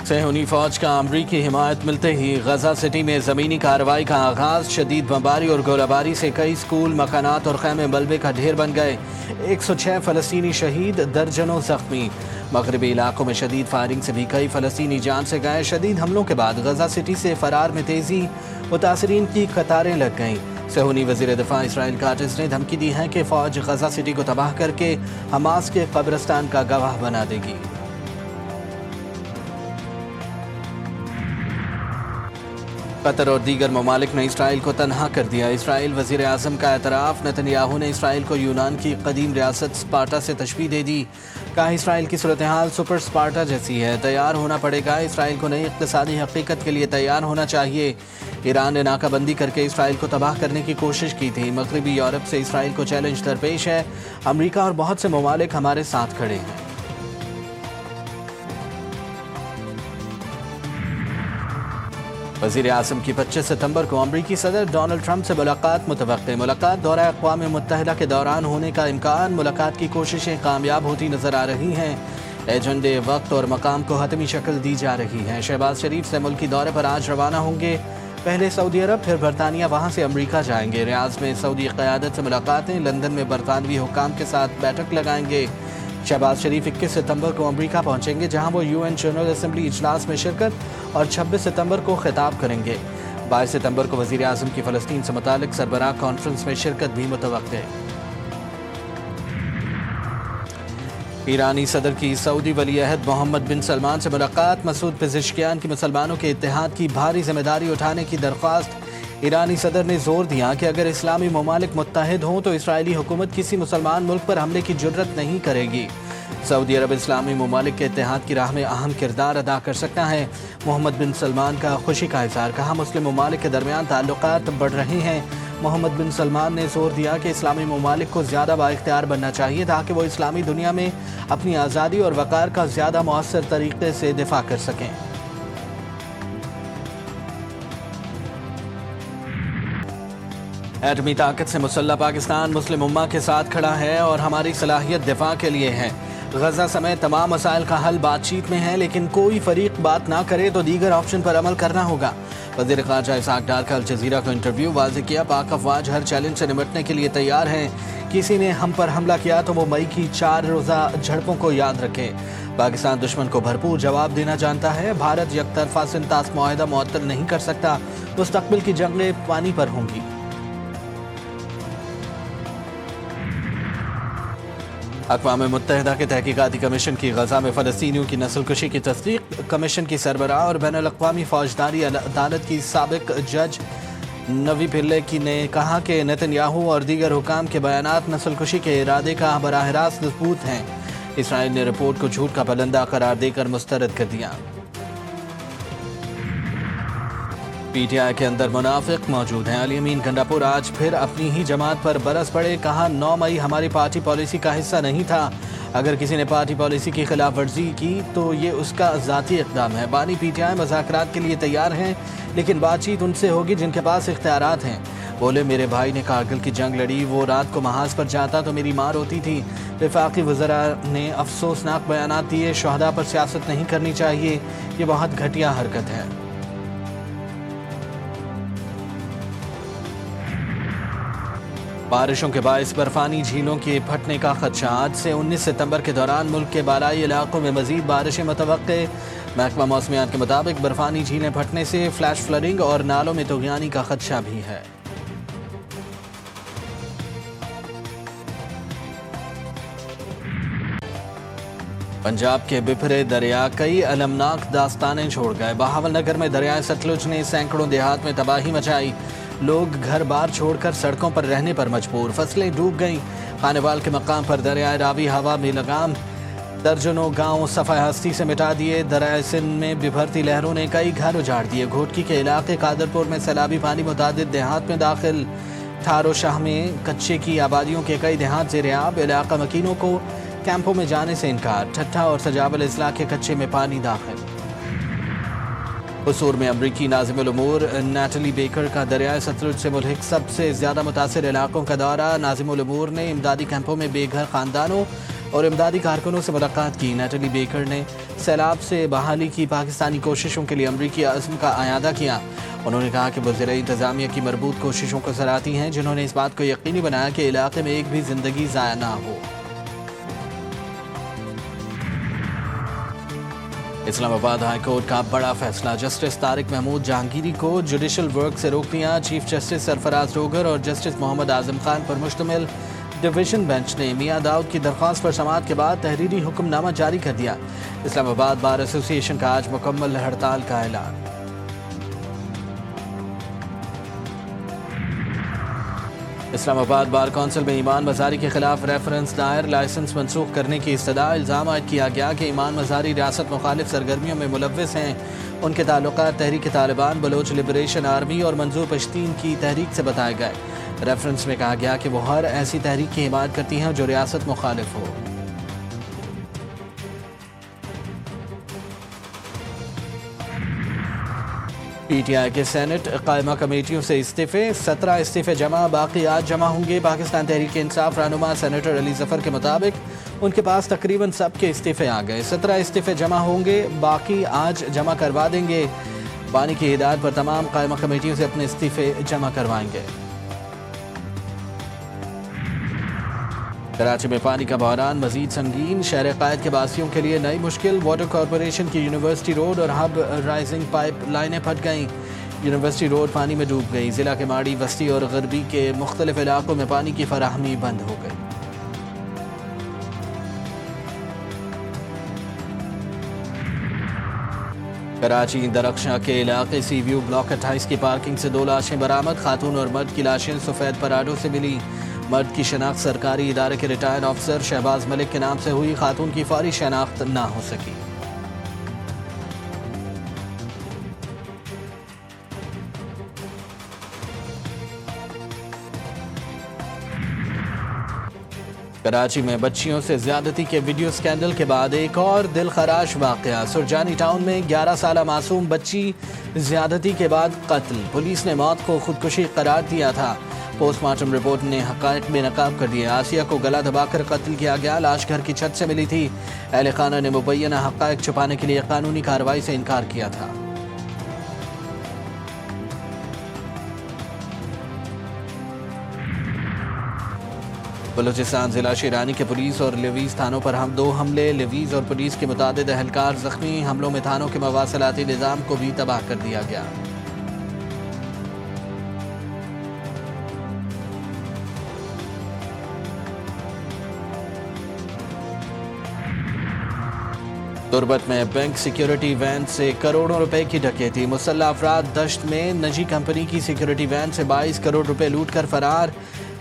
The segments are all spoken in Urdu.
صہیونی فوج کا امریکی حمایت ملتے ہی غزہ سٹی میں زمینی کارروائی کا آغاز۔ شدید بمباری اور گولہ باری سے کئی سکول، مکانات اور خیمے ملبے کا ڈھیر بن گئے۔ 106 فلسطینی شہید، درجنوں زخمی۔ مغربی علاقوں میں شدید فائرنگ سے بھی کئی فلسطینی جان سے گئے۔ شدید حملوں کے بعد غزہ سٹی سے فرار میں تیزی، متاثرین کی قطاریں لگ گئیں۔ صہیونی وزیر دفاع اسرائیل کاٹز نے دھمکی دی ہے کہ فوج غزہ سٹی کو تباہ کر کے حماس کے قبرستان کا گواہ بنا دے گی۔ قطر اور دیگر ممالک نے اسرائیل کو تنہا کر دیا۔ اسرائیل وزیر اعظم کا اعتراف۔ نتن یاہو نے اسرائیل کو یونان کی قدیم ریاست سپارٹا سے تشبیہ دے دی۔ کہا اسرائیل کی صورتحال سپر سپارٹا جیسی ہے، تیار ہونا پڑے گا۔ اسرائیل کو نئی اقتصادی حقیقت کے لیے تیار ہونا چاہیے۔ ایران نے ناکہ بندی کر کے اسرائیل کو تباہ کرنے کی کوشش کی تھی۔ مغربی یورپ سے اسرائیل کو چیلنج درپیش ہے۔ امریکہ اور بہت سے ممالک ہمارے ساتھ کھڑے ہیں۔ وزیر اعظم کی 25 ستمبر کو امریکی صدر ڈونلڈ ٹرمپ سے ملاقات متوقع۔ ملاقات دورہ اقوام متحدہ کے دوران ہونے کا امکان۔ ملاقات کی کوششیں کامیاب ہوتی نظر آ رہی ہیں۔ ایجنڈے، وقت اور مقام کو حتمی شکل دی جا رہی ہے۔ شہباز شریف سے ملکی دورے پر آج روانہ ہوں گے۔ پہلے سعودی عرب، پھر برطانیہ، وہاں سے امریکہ جائیں گے۔ ریاض میں سعودی قیادت سے ملاقاتیں، لندن میں برطانوی حکام کے ساتھ بیٹھک لگائیں گے۔ شہباز شریف 21 ستمبر کو امریکہ پہنچیں گے، جہاں وہ UN جنرل اسمبلی اجلاس میں شرکت اور 26 ستمبر کو خطاب کریں گے۔ 22 ستمبر کو وزیر اعظم کی فلسطین سے متعلق سربراہ کانفرنس میں شرکت بھی متوقع ہے۔ ایرانی صدر کی سعودی ولی عہد محمد بن سلمان سے ملاقات۔ مسعود پزشکیان کی مسلمانوں کے اتحاد کی بھاری ذمہ داری اٹھانے کی درخواست۔ ایرانی صدر نے زور دیا کہ اگر اسلامی ممالک متحد ہوں تو اسرائیلی حکومت کسی مسلمان ملک پر حملے کی جرات نہیں کرے گی۔ سعودی عرب اسلامی ممالک کے اتحاد کی راہ میں اہم کردار ادا کر سکتا ہے۔ محمد بن سلمان کا خوشی کا اظہار۔ کہا مسلم ممالک کے درمیان تعلقات بڑھ رہے ہیں۔ محمد بن سلمان نے زور دیا کہ اسلامی ممالک کو زیادہ بااختیار بننا چاہیے تاکہ وہ اسلامی دنیا میں اپنی آزادی اور وقار کا زیادہ مؤثر طریقے سے دفاع کر سکیں۔ ایٹمی طاقت سے مسلح پاکستان مسلم امہ کے ساتھ کھڑا ہے اور ہماری صلاحیت دفاع کے لیے ہے۔ غزہ سمیت تمام مسائل کا حل بات چیت میں ہے، لیکن کوئی فریق بات نہ کرے تو دیگر آپشن پر عمل کرنا ہوگا۔ وزیر خارجہ اسحاق ڈار کا الجزیرہ کو انٹرویو۔ واضح کیا پاک افواج ہر چیلنج سے نمٹنے کے لیے تیار ہیں۔ کسی نے ہم پر حملہ کیا تو وہ مئی کی 4 روزہ جھڑپوں کو یاد رکھے۔ پاکستان دشمن کو بھرپور جواب دینا جانتا ہے۔ بھارت یک طرفہ سنتاس معاہدہ معطل نہیں کر سکتا۔ مستقبل کی جنگیں پانی پر ہوں گی۔ اقوام متحدہ کے تحقیقاتی کمیشن کی غزہ میں فلسطینیوں کی نسل کشی کی تصدیق۔ کمیشن کی سربراہ اور بین الاقوامی فوجداری عدالت کی سابق جج نوی پلے نے کہا کہ نتن یاہو اور دیگر حکام کے بیانات نسل کشی کے ارادے کا براہ راست ثبوت ہیں۔ اسرائیل نے رپورٹ کو جھوٹ کا پلندہ قرار دے کر مسترد کر دیا۔ PTI کے اندر منافق موجود ہیں۔ علی امین گنڈاپور آج پھر اپنی ہی جماعت پر برس پڑے۔ کہا 9 مئی ہماری پارٹی پالیسی کا حصہ نہیں تھا۔ اگر کسی نے پارٹی پالیسی کی خلاف ورزی کی تو یہ اس کا ذاتی اقدام ہے۔ بانی PTI مذاکرات کے لیے تیار ہیں، لیکن بات چیت ان سے ہوگی جن کے پاس اختیارات ہیں۔ بولے میرے بھائی نے کارگل کی جنگ لڑی، وہ رات کو محاذ پر جاتا تو میری ماں روتی تھی۔ وفاقی وزراء نے افسوسناک بیانات دیے۔ شہداء پر سیاست نہیں کرنی چاہیے، یہ بہت گھٹیا حرکت ہے۔ بارشوں کے باعث برفانی جھیلوں کے پھٹنے کا خدشہ۔ آج سے 19 ستمبر کے دوران ملک کے بالائی علاقوں میں مزید بارشیں متوقع۔ محکمہ موسمیات کے مطابق برفانی جھیلیں پھٹنے سے فلیش فلڈنگ اور نالوں میں طغیانی کا خدشہ بھی ہے۔ پنجاب کے بپھرے دریا کئی المناک داستانیں چھوڑ گئے۔ بہاول نگر میں دریائے ستلج نے سینکڑوں دیہات میں تباہی مچائی۔ لوگ گھر بار چھوڑ کر سڑکوں پر رہنے پر مجبور۔ فصلیں ڈوب گئیں۔ خانیوال کے مقام پر دریائے راوی ہوا میں لگام۔ درجنوں گاؤں صفحہ ہستی سے مٹا دیے۔ دریائے سندھ میں بھرتی لہروں نے کئی گھر اجاڑ دیے۔ گھوٹکی کے علاقے قادرپور میں سیلابی پانی متعدد دیہات میں داخل۔ ٹھارو شاہ میں کچے کی آبادیوں کے کئی دیہات زیر آب۔ علاقہ مکینوں کو کیمپوں میں جانے سے انکار۔ ٹھٹھا اور سجاول اضلاع کے کچے میں پانی داخل۔ قصور میں امریکی ناظم الامور نیٹلی بیکر کا دریائے ستلج سے ملحق سب سے زیادہ متاثر علاقوں کا دورہ۔ ناظم الامور نے امدادی کیمپوں میں بے گھر خاندانوں، اور امدادی کارکنوں سے ملاقات کی۔ نیٹلی بیکر نے سیلاب سے بحالی کی پاکستانی کوششوں کے لیے امریکی عزم کا اعادہ کیا۔ انہوں نے کہا کہ وہ ضلعی انتظامیہ کی مربوط کوششوں کو سراہتی ہیں، جنہوں نے اس بات کو یقینی بنایا کہ علاقے میں ایک بھی زندگی ضائع نہ ہو۔ اسلام آباد ہائی کورٹ کا بڑا فیصلہ، جسٹس طارق محمود جہانگیری کو جوڈیشل ورک سے روک دیا۔ چیف جسٹس سرفراز ڈوگر اور جسٹس محمد اعظم خان پر مشتمل ڈویژن بینچ نے میاں داؤد کی درخواست پر سماعت کے بعد تحریری حکم نامہ جاری کر دیا۔ اسلام آباد بار ایسوسی ایشن کا آج مکمل ہڑتال کا اعلان۔ اسلام آباد بار کونسل میں ایمان مزاری کے خلاف ریفرنس دائر، لائسنس منسوخ کرنے کی استدعا۔ الزام عائد کیا گیا کہ ایمان مزاری ریاست مخالف سرگرمیوں میں ملوث ہیں۔ ان کے تعلقات تحریک طالبان، بلوچ لبریشن آرمی اور منظور پشتین کی تحریک سے بتائے گئے۔ ریفرنس میں کہا گیا کہ وہ ہر ایسی تحریک کی حمایت کرتی ہیں جو ریاست مخالف ہو۔ پی ٹی آئی کے سینٹ قائمہ کمیٹیوں سے استعفے، 17 استعفے جمع، باقی آج جمع ہوں گے۔ پاکستان تحریک انصاف رہنما سینیٹر علی ظفر کے مطابق ان کے پاس تقریباً سب کے استعفے آ گئے۔ 17 استعفے جمع ہوں گے، باقی آج جمع کروا دیں گے۔ پانی کی ہدایت پر تمام قائمہ کمیٹیوں سے اپنے استعفے جمع کروائیں گے۔ کراچی میں پانی کا بحران مزید سنگین، شہر قائد کے باسیوں کے لیے نئی مشکل۔ واٹر کارپوریشن کی یونیورسٹی روڈ اور ہب رائزنگ پائپ لائنیں پھٹ گئیں، یونیورسٹی روڈ پانی میں ڈوب گئی۔ ضلع کے ماڑی، وسطی اور غربی کے مختلف علاقوں میں پانی کی فراہمی بند ہو گئی۔ کراچی درخشاں کے علاقے سی ویو بلاک 28 کی پارکنگ سے 2 لاشیں برآمد، خاتون اور مرد کی لاشیں سفید پراڈو سے ملی۔ مرد کی شناخت سرکاری ادارے کے ریٹائرڈ افسر شہباز ملک کے نام سے ہوئی، خاتون کی فوری شناخت نہ ہو سکی۔ کراچی میں بچیوں سے زیادتی کے ویڈیو سکینڈل کے بعد ایک اور دل خراش واقعہ۔ سرجانی ٹاؤن میں 11 سالہ معصوم بچی زیادتی کے بعد قتل، پولیس نے موت کو خودکشی قرار دیا تھا۔ پوسٹ مارٹم رپورٹ نے حقائق بے نقاب کر دیے۔ آسیہ کو گلا دبا کر قتل کیا گیا، لاش گھر کی چھت سے ملی تھی۔ اہل خانہ نے مبینہ حقائق چھپانے کے لیے قانونی کارروائی سے انکار کیا تھا۔ بلوچستان ضلع شیرانی کے پولیس اور لیویز تھانوں پر 2 حملے، لیویز اور پولیس کے متعدد اہلکار زخمی۔ حملوں میں تھانوں کے مواصلاتی نظام کو بھی تباہ کر دیا گیا۔ تربت میں بینک سیکیورٹی وین سے کروڑوں روپے کی ڈکیتی، مسلح افراد دشت میں نجی کمپنی کی سیکیورٹی وین سے 22 کروڑ روپے لوٹ کر فرار۔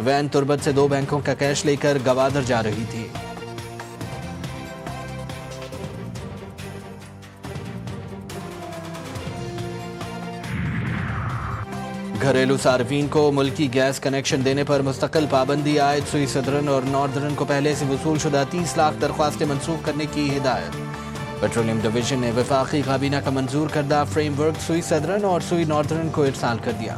وین تربت سے 2 بینکوں کا کیش لے کر گوادر جا رہی تھی۔ گھریلو صارفین کو ملکی گیس کنیکشن دینے پر مستقل پابندی عائد، سوئی صدرن اور ناردرن کو پہلے سے وصول شدہ 30 لاکھ درخواستیں منسوخ کرنے کی ہدایت۔ پیٹرولیم ڈویژن نے وفاقی کابینہ کا منظور کردہ فریم ورک سوئی صدرن اور سوئی ناردرن کو ارسال کر دیا۔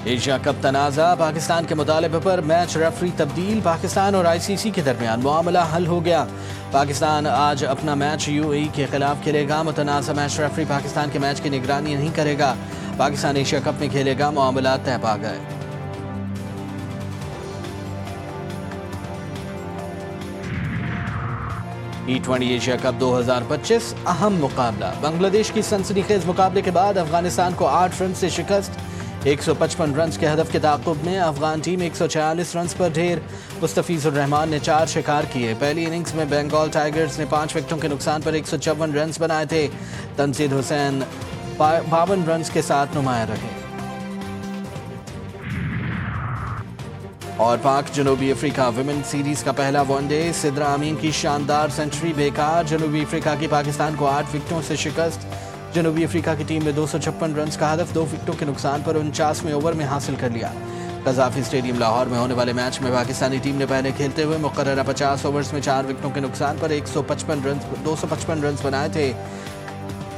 ایشیا کپ تنازع، پاکستان کے مطالبے پر میچ ریفری تبدیل، پاکستان اور آئی سی سی کے درمیان معاملہ حل ہو گیا۔ پاکستان آج اپنا میچ یو اے ای کے خلاف کھیلے گا، متنازع میچ ریفری پاکستان کے میچ کی نگرانی نہیں کرے گا۔ پاکستان ایشیا کپ میں کھیلے گا، معاملات طے پا گئے۔ T20 ایشیا کپ 2025 اہم مقابلہ، بنگلہ دیش کی سنسنی خیز مقابلے کے بعد افغانستان کو 8 رن سے شکست۔ 155 رنز کے ہدف کے تعاقب میں افغان ٹیم 146 رنز پر ڈھیر۔ مستفیض الرحمان نے 4 شکار کیے۔ پہلی اننگز میں بنگال ٹائیگرز نے 5 وکٹوں کے نقصان پر 154 رنز بنائے تھے۔ تنزید حسین 52 رنز کے ساتھ نمایاں رہے۔ اور پاک جنوبی افریقہ ویمن سیریز کا پہلا ون ڈے، سدرا امین کی شاندار سنچری بیکار، جنوبی افریقہ کی پاکستان کو 8 وکٹوں سے شکست۔ جنوبی افریقہ کی ٹیم نے 256 رنز کا ہدف 2 وکٹوں کے نقصان پر 49ویں اوور میں حاصل کر لیا۔ قذافی اسٹیڈیم لاہور میں ہونے والے میچ میں پاکستانی ٹیم نے پہلے کھیلتے ہوئے مقررہ 50 اوورز میں 4 وکٹوں کے نقصان پر 255 رنز بنائے تھے۔